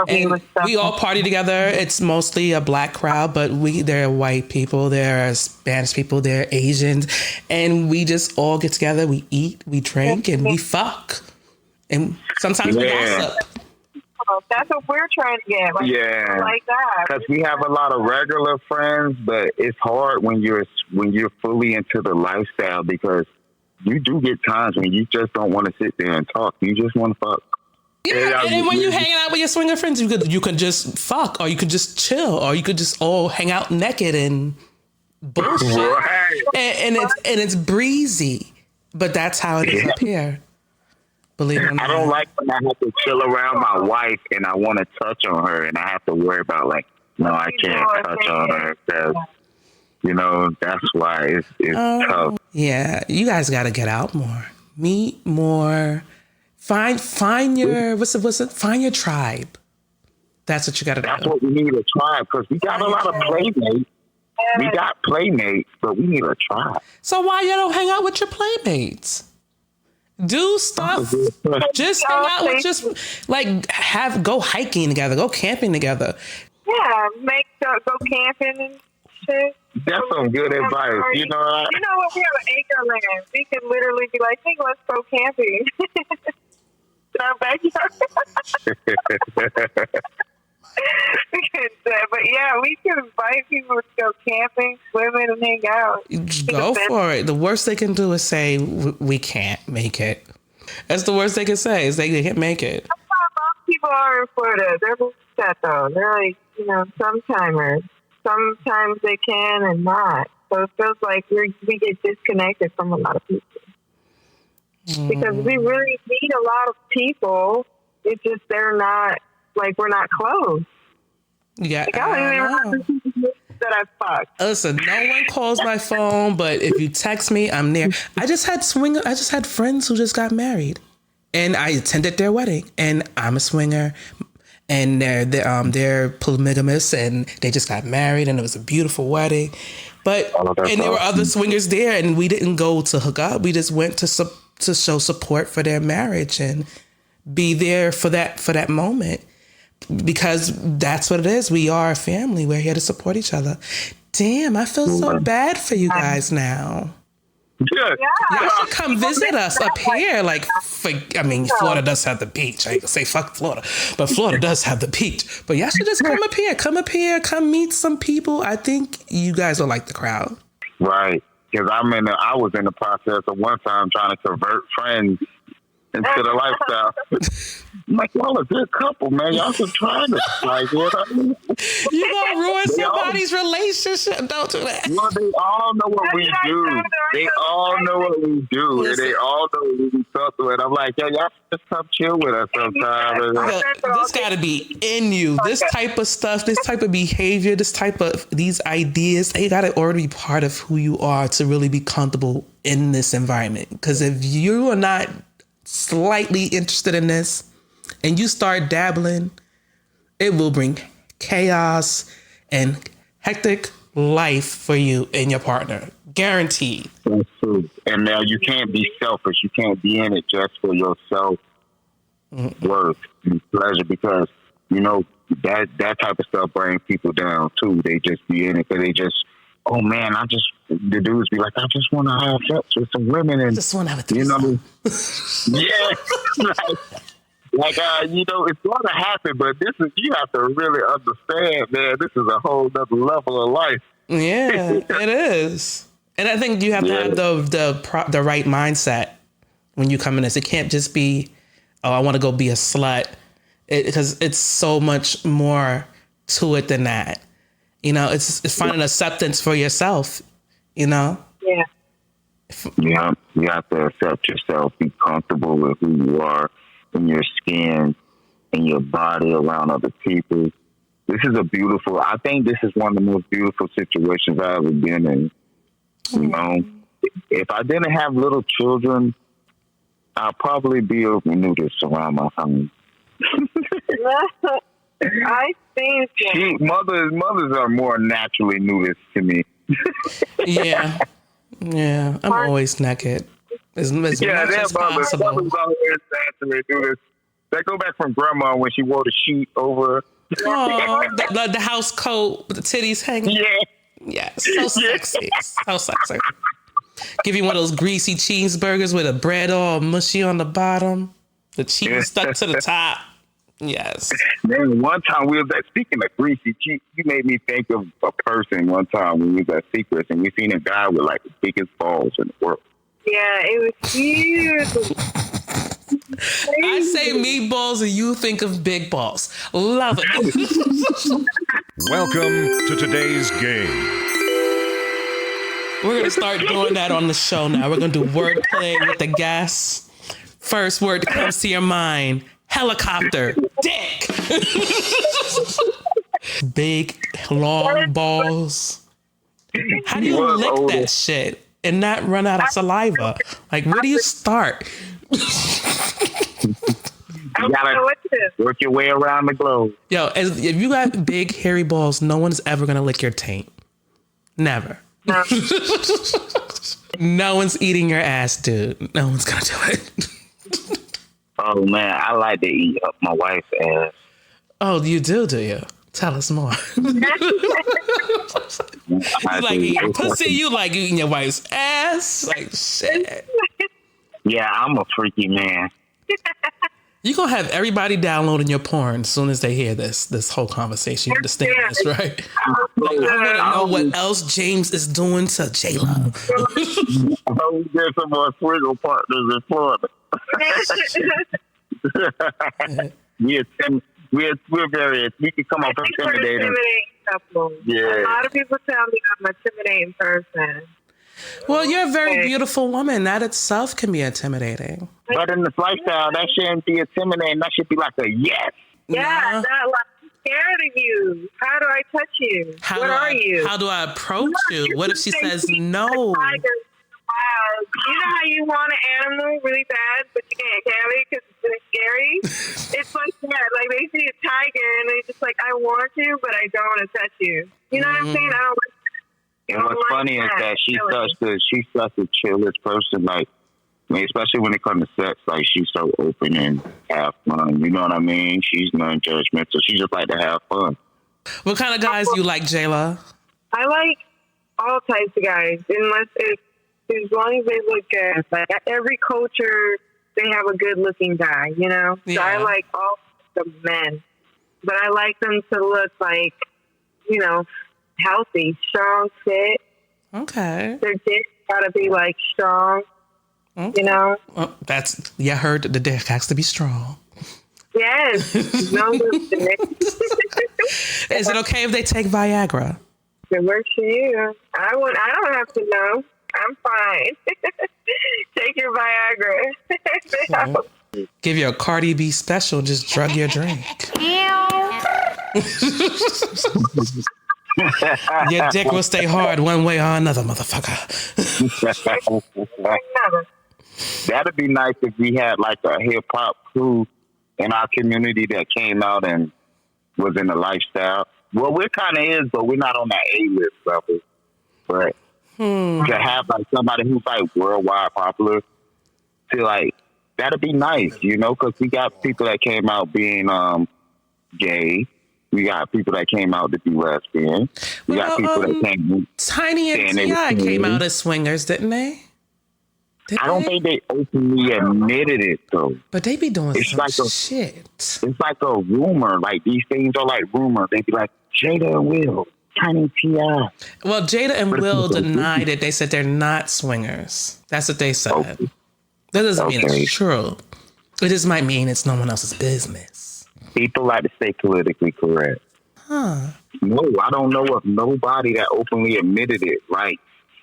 And we all party together. It's mostly a black crowd, but there are white people, there are Spanish people, there are Asians, and we just all get together. We eat, we drink, and we fuck. And sometimes we gossip. That's what we're trying to get. Like that. Because we have a lot of regular friends, but it's hard when you're fully into the lifestyle, because you do get times when you just don't want to sit there and talk. You just want to fuck. Yeah, and when you're hanging out with your swinger friends, you could just fuck, or you could just chill, or you could just all hang out naked and bullshit. Right. And it's breezy, but that's how it is up here. Believe it or not. I don't like when I have to chill around my wife and I want to touch on her, and I have to worry about no, I can't touch on her because that's why it's tough. Yeah, you guys got to get out more, meet more. Find your find your tribe. That's what you got to do. That's what we need, a tribe, because we got a lot of playmates. We got playmates, but we need a tribe. So why you don't hang out with your playmates? Do stuff. Just hang out with go hiking together, go camping together. Yeah, go camping and shit. That's some good advice. You know what? You know what? We have an acre land. We can literally be like, hey, let's go camping. In our backyard. But yeah, we can invite people to go camping, swimming, and hang out. Go for it. The worst they can do is say, we can't make it. That's the worst they can say, is they can't make it. Most people are in Florida. They're upset, though. They're like, sometimers. Sometimes they can and not. So it feels like we get disconnected from a lot of people. Because we really need a lot of people. It's just they're not, we're not close. Yeah, I that I fucked. Listen, no one calls my phone, but if you text me, I'm there. I just had friends who just got married, and I attended their wedding. And I'm a swinger, and they're polygamous, and they just got married, and it was a beautiful wedding. But and there were other swingers there, and we didn't go to hook up. We just went to show support for their marriage and be there for that moment. Because that's what it is. We are a family. We're here to support each other. Damn, I feel so bad for you guys now. Yeah. Y'all should come visit us up here. Florida does have the beach. I ain't gonna say fuck Florida, but Florida does have the beach. But y'all should just come up here. Come meet some people. I think you guys will like the crowd. Right. Because I was in the process of one time trying to convert friends into the lifestyle. I'm like, y'all a good couple, man. Y'all should try this. You gonna ruin somebody's relationship. Don't do that. Well, they all know what we do. And they all know what we talk to. And I'm like, yeah, y'all just come chill with us sometime. This got to be in you. This type of stuff, this type of behavior, these ideas, they got to already be part of who you are to really be comfortable in this environment. Because if you are not slightly interested in this and you start dabbling, it will bring chaos and hectic life for you and your partner. Guaranteed. That's true. And now you can't be selfish. You can't be in it just for your self-worth and pleasure, because, that type of stuff brings people down too. They just be in it because they just, oh man, the dudes be like, I just want to have sex with some women. And just want to have a threesome. Yeah. It's going to happen, but you have to really understand, man, this is a whole other level of life. Yeah, it is. And I think you have to have the right mindset when you come in this. It can't just be, oh, I want to go be a slut, because it's so much more to it than that. It's finding acceptance for yourself, Yeah. Yeah, you have to accept yourself, be comfortable with who you are in your skin, in your body, around other people. I think this is one of the most beautiful situations I've ever been in. If I didn't have little children, I'd probably be a nudist around my home. I think mothers are more naturally nudist to me. Yeah, I'm always naked as much as possible. Mothers always naturally nudist. That go back from grandma when she wore the sheet over. Oh, the house coat with the titties hanging. Yeah, so sexy, so sexy. Give you one of those greasy cheeseburgers with the bread all mushy on the bottom, the cheese stuck to the top. Yes. Man, one time we was speaking of greasy cheese, you made me think of a person one time when we was at Secrets, and we seen a guy with the biggest balls in the world. Yeah, it was huge. I say meatballs and you think of big balls. Love it. Welcome to today's game. We're going to start doing that on the show now. We're going to do wordplay with the guests. First word that comes to your mind, helicopter, dick. Big, long balls. How do you lick that shit and not run out of saliva? Where do you start? You gotta work your way around the globe. Yo, if you got big, hairy balls, no one's ever going to lick your taint. Never. No. No one's eating your ass, dude. No one's gonna do it. Oh man, I like to eat up my wife's ass. Oh, you do you? Tell us more. You like eating pussy? You like eating your wife's ass? Like shit. Yeah, I'm a freaky man. You're going to have everybody downloading your porn as soon as they hear this whole conversation. You understand this, right? Like, I want to know what else James is doing to JayLa. We get some more swiggle partners in Florida. We can come up intimidating. Yeah. A lot of people tell me I'm an intimidating person. Well, you're a very beautiful woman. That itself can be intimidating. But in this lifestyle, that shouldn't be intimidating. That should be like a yes. Yeah, No. that like I'm scared of you. How do I touch you? What are you? How do I approach you? What if she says no? Wow. You know how you want an animal really bad, but you can't carry it because it's really scary? It's like that. Like they see a tiger and they're just like, I want you, but I don't want to touch you. You know what I'm saying? I don't. And what's funny is that she's such a chillest person. Like, I mean, especially when it comes to sex, like she's so open and have fun. You know what I mean? She's non-judgmental. She just like to have fun. What kind of guys you like, JayLa? I like all types of guys, as long as they look good. Like every culture, they have a good-looking guy. You know, Yeah. so I like all the men, but I like them to look like, you know, healthy, strong, fit. Okay. Their dick gotta be like strong. Okay. You know. Well, I heard the dick has to be strong. Yes. No. Is it okay if they take Viagra? It works for you. I don't have to know. I'm fine. Take your Viagra. Give you a Cardi B special. Just drug your drink. Your dick will stay hard one way or another, motherfucker. That'd be nice if we had like a hip hop crew in our community that came out and was in the lifestyle. Well, we kind of is, but we're not on that A-list level. But to have like somebody who's like worldwide popular, to like that'd be nice, you know, because we got people that came out being gay. We got people that came out to be lesbian. We got people that came. Tiny and T.I. came out as swingers, didn't they? I don't think they openly admitted it though. But they be doing it's some like shit. It's like a rumor. Like these things are like rumors. They be like Jada and Will, Tiny T.I. Well, Jada and Will denied it. They said they're not swingers. That's what they said. Okay. That doesn't mean it's true. It just might mean it's no one else's business. People like to stay politically correct. Huh. No, I don't know of nobody that openly admitted it. Like,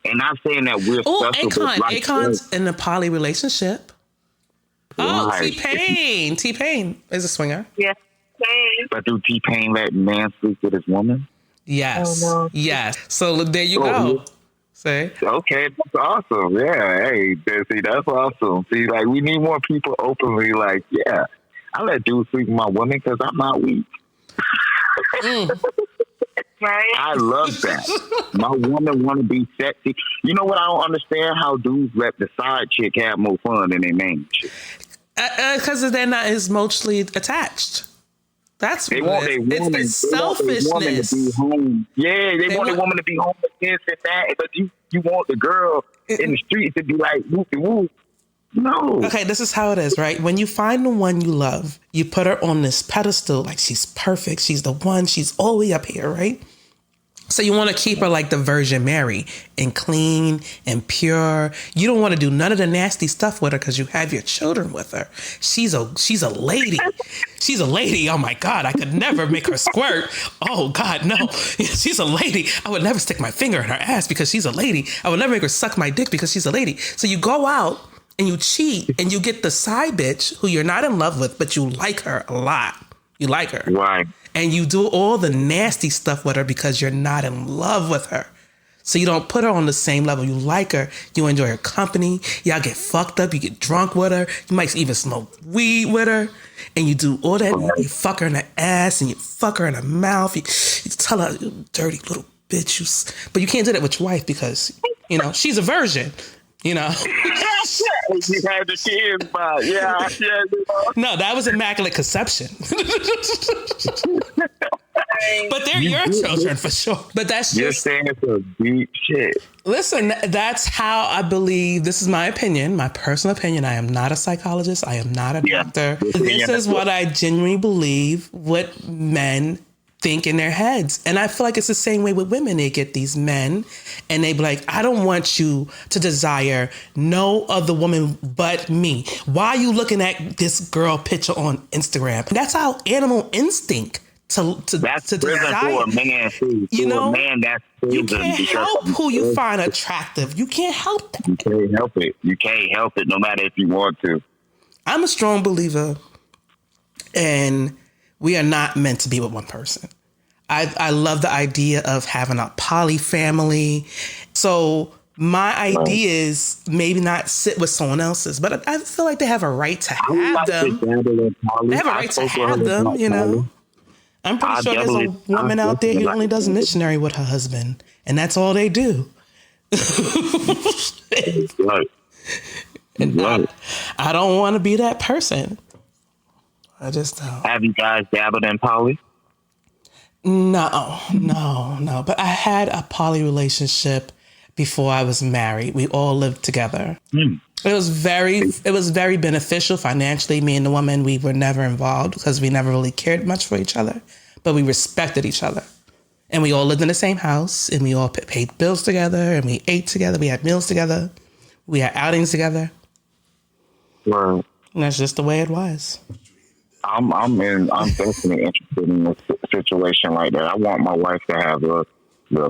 and not saying that we're special. Akon's in a poly relationship. Oh, Right. T-Pain is a swinger. Yes. But do T-Pain let man sleep with his woman? Yes. Oh, no. Yes. So there you go. See? Okay, that's awesome. Yeah, hey, see, that's awesome. See, like, we need more people openly like, yeah, I let dudes sleep with my woman because I'm not weak. Right? I love that. My woman want to be sexy. You know what I don't understand? How dudes let the side chick have more fun than their main chick. Because they're not as emotionally attached. That's They what want it their is. woman. It's the They want their woman selfishness. to be home. Yeah, they want the woman to be home with this and that. But you want the girl in the streets to be like whoopie whoop. No. Okay, this is how it is, right? When you find the one you love, you put her on this pedestal like she's perfect. She's the one. She's all the way up here, right? So you want to keep her like the Virgin Mary and clean and pure. You don't want to do none of the nasty stuff with her because you have your children with her. She's a lady. She's a lady. Oh my God, I could never make her squirt. Oh God, no. She's a lady. I would never stick my finger in her ass because she's a lady. I would never make her suck my dick because she's a lady. So you go out and you cheat and you get the side bitch who you're not in love with, but you like her a lot. You like her. Right. And you do all the nasty stuff with her because you're not in love with her. So you don't put her on the same level. You like her. You enjoy her company. Y'all get fucked up. You get drunk with her. You might even smoke weed with her. And you do all that. You fuck her in the ass and you fuck her in the mouth. You tell her, you dirty little bitch. But you can't do that with your wife because, you know, she's a virgin. You know? You had the kids, but yeah. No, that was immaculate conception. But they're your children for sure. But that's just... You're saying some deep shit. Listen, that's how I believe. This is my opinion, my personal opinion. I am not a psychologist. I am not a doctor. This is what I genuinely believe what men think in their heads. And I feel like it's the same way with women. They get these men and they be like, I don't want you to desire no other woman but me. Why are you looking at this girl picture on Instagram? That's our animal instinct. That's to prison desire. for a man too. You know, a man, that's you can't help who you find attractive. You can't help that. You can't help it. You can't help it, no matter if you want to. I'm a strong believer, and we are not meant to be with one person. I love the idea of having a poly family. So my idea is maybe not sit with someone else's, but I feel like they have a right to have them. They have a right to have them, you know. I'm pretty sure there's a woman out there who only does missionary with her husband, and that's all they do. Right. And I don't want to be that person. I just don't. Have you guys dabbled in poly? No. But I had a poly relationship before I was married. We all lived together. It was very beneficial financially. Me and the woman, we were never involved because we never really cared much for each other, but we respected each other. And we all lived in the same house, and we all paid bills together, and we ate together. We had meals together. We had outings together. Right. And that's just the way it was. I'm definitely interested in a situation like that. I want my wife to have a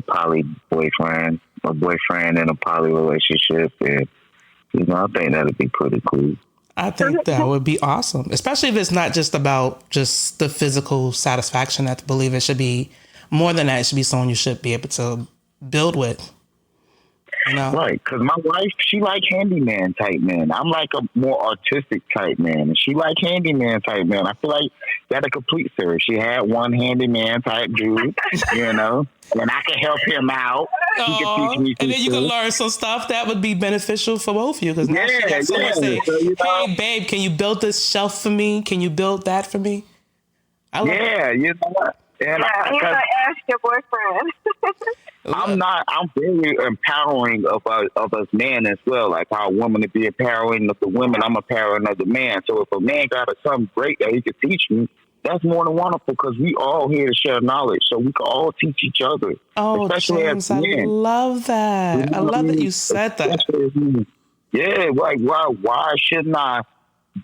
poly boyfriend, a boyfriend in a poly relationship, and I think that'd be pretty cool. I think that would be awesome, especially if it's not just about just the physical satisfaction. I believe it should be more than that. It should be someone you should be able to build with. You know? Right, because my wife, she like handyman type men. I'm like a more artistic type man, and she like handyman type men. I feel like that'll complete her. She had one handyman type dude, and I can help him out. He can teach me and then you can learn some stuff that would be beneficial for both of you. Because now she got someone say, "Hey, babe, can you build this shelf for me? Can you build that for me?" You know what? And you gotta ask your boyfriend. I'm very empowering of us men as well. Like how a woman to be empowering of the women, I'm empowering of the man. So if a man got something great that he could teach me, that's more than wonderful because we all here to share knowledge. So we can all teach each other. Oh, especially James, I love that. I love that you said that. Yeah, like why shouldn't I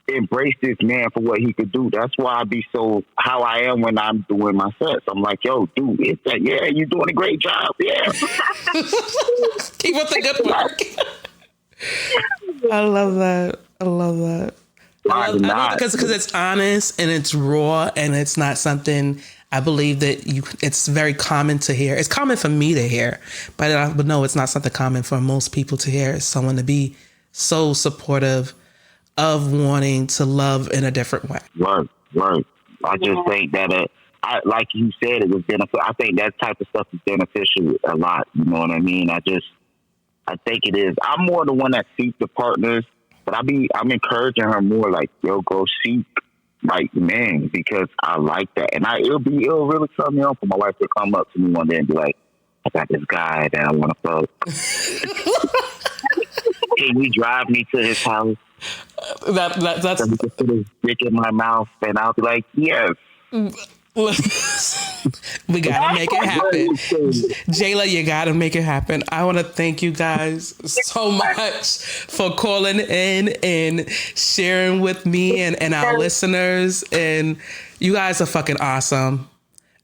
embrace this man for what he could do? That's why I be so how I am when I'm doing my sets. I'm like, yo, dude, it's that. Yeah, you're doing a great job. Yeah, keep up the good work. I love that. I love because it's honest and it's raw and it's not something. I believe that it's very common to hear. It's common for me to hear, but no, it's not something common for most people to hear. It's someone to be so supportive of wanting to love in a different way. Right. I just think that, like you said, it was beneficial. I think that type of stuff is beneficial a lot. You know what I mean? I think it is. I'm more the one that seeks the partners, but I'm encouraging her more like, yo, go seek like men because I like that. And it'll really turn me on for my wife to come up to me one day and be like, I got this guy that I want to fuck. Can you drive me to his house? That's put his dick in my mouth, and I'll be like, yes. We gotta make it happen. JayLa, you gotta make it happen. I want to thank you guys so much for calling in and sharing with me and our listeners. And you guys are fucking awesome.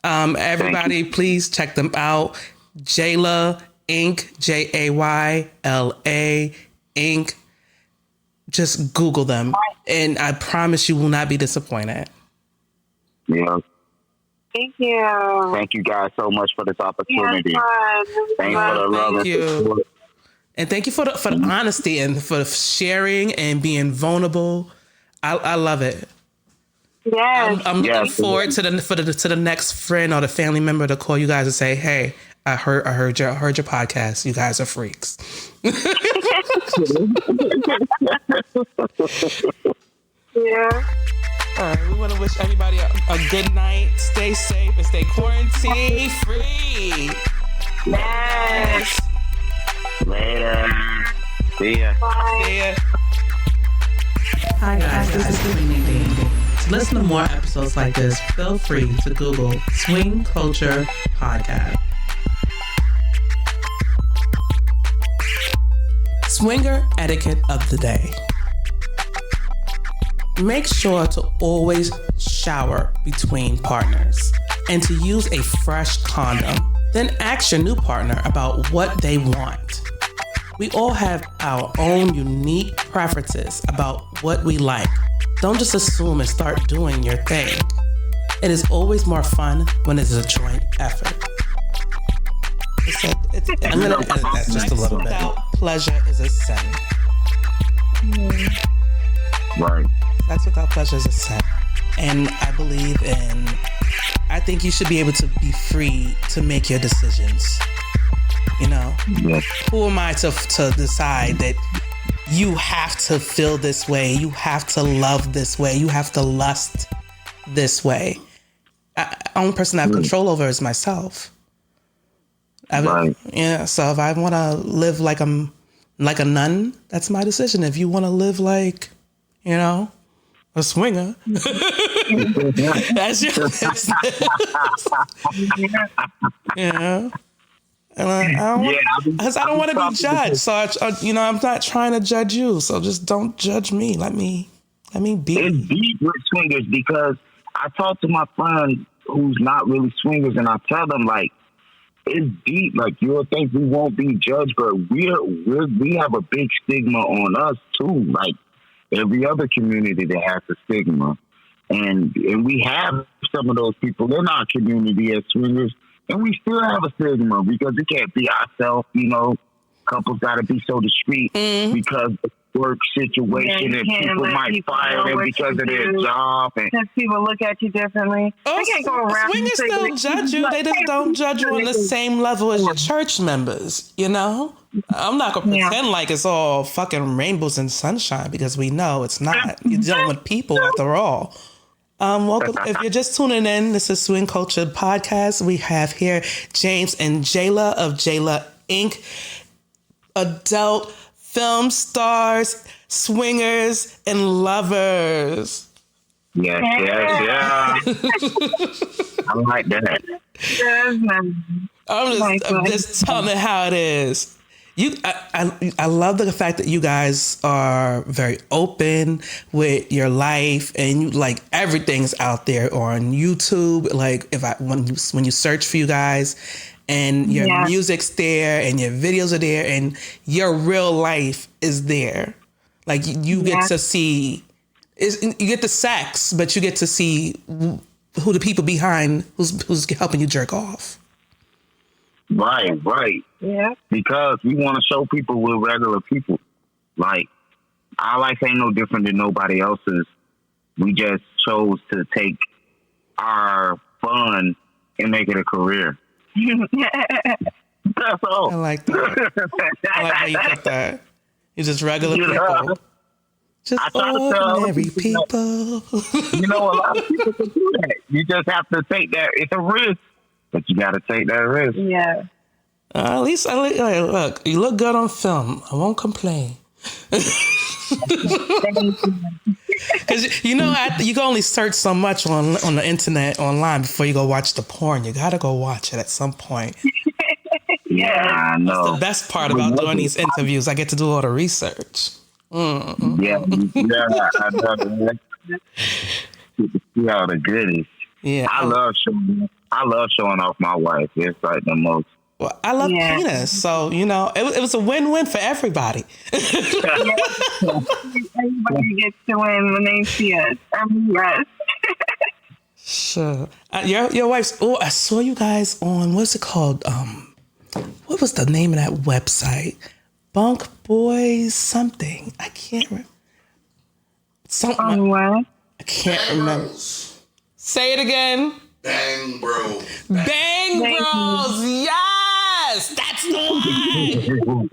Everybody, please check them out. JayLa Inc. JayLa Inc. Just Google them, and I promise you will not be disappointed. Yeah. Thank you. Thank you guys so much for this opportunity. Thanks for the love and support. And thank you for the honesty and for sharing and being vulnerable. I love it. Yes. I'm looking forward to the next friend or the family member to call you guys and say, "Hey, I heard your podcast. You guys are freaks." Yeah. All right, we want to wish everybody a good night. Stay safe and stay quarantine free. Yes. Later. See ya. Bye. See ya. Hi guys, this is Nadine. To listen to more episodes like this, feel free to Google SwingCulture Podcast. Swinger etiquette of the day. Make sure to always shower between partners and to use a fresh condom. Then ask your new partner about what they want. We all have our own unique preferences about what we like. Don't just assume and start doing your thing. It is always more fun when it's a joint effort. I'm going to edit that just a little bit. Without pleasure is a sin. Right. Sex without pleasure is a sin. And I think you should be able to be free to make your decisions. You know, who am I to decide that you have to feel this way, you have to love this way, you have to lust this way? The only person I have control over is myself. Yeah, so if I want to live like I'm like a nun, that's my decision. If you want to live like, you know, a swinger, that's your business. Yeah. And I don't want to be judged. So I'm not trying to judge you. So just don't judge me. Let me be. It's deep with swingers because I talk to my friends who's not really swingers, and I tell them like it's deep. Like you'll think we won't be judged, but we have a big stigma on us too. Like every other community that has a stigma, and we have some of those people in our community as swingers. And we still have a stigma because we can't be ourselves, you know. Couples got to be so discreet because of the work situation and people might fire them because of their job. Because people look at you differently. They can't go around. Swingers still judge you. They just don't judge you on the same level as your church members, you know? I'm not going to pretend like it's all fucking rainbows and sunshine because we know it's not. You're dealing with people after all. Welcome. If you're just tuning in, this is SwingCulture Podcast. We have here James and JayLa of JayLa Inc. Adult film stars, swingers, and lovers. Yeah. I like that. I'm just telling it how it is. I love the fact that you guys are very open with your life and you like everything's out there on YouTube. Like when you search for you guys and your music's there and your videos are there and your real life is there. Like you get to see, you get the sex, but you get to see who the people behind who's helping you jerk off. Right. Yeah. Because we want to show people we're regular people. Like, our life ain't no different than nobody else's. We just chose to take our fun and make it a career. That's all. I like that. I like how you put that. You're just regular people. Just ordinary people. You know, a lot of people can do that. You just have to take that. It's a risk. But you got to take that risk. Yeah. At least, look, you look good on film. I won't complain. Because, you know, you can only search so much on the internet, online, before you go watch the porn. You got to go watch it at some point. Yeah, I know. That's the best part about doing these interviews. I get to do all the research. Mm-hmm. Yeah, I know. See all the goodies. Yeah, I love showing off my wife. It's like the most. Well, I love penis, so you know it was a win-win for everybody. Everybody gets to win when they see us. Yes. Sure. Your wife's. Oh, I saw you guys on what's it called? What was the name of that website? Bunk Boys something. I can't remember. On what? I can't remember. Say it again. Bang Bro. Bang Bros. Yes, that's the one.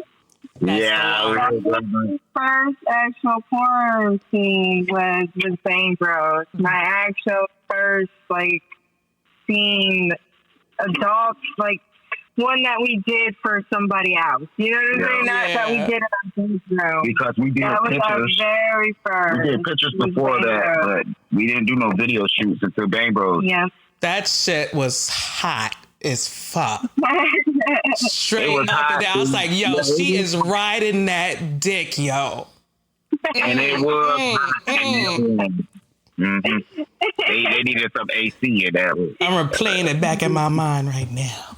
Yeah. My first actual porn scene was with Bang Bros. My actual first scene, adult one that we did for somebody else. You know what I'm saying? That we did it on Bang Because we did that pictures. was our very first. We did pictures before that, but we didn't do no video shoots until Bang Bros. Yeah. That shit was hot as fuck. It Straight was up hot, and down. I was like, yo, Yeah, she is riding that dick, yo. And it was hot. Mm-hmm. They needed some AC in that one. I'm replaying it back in my mind right now.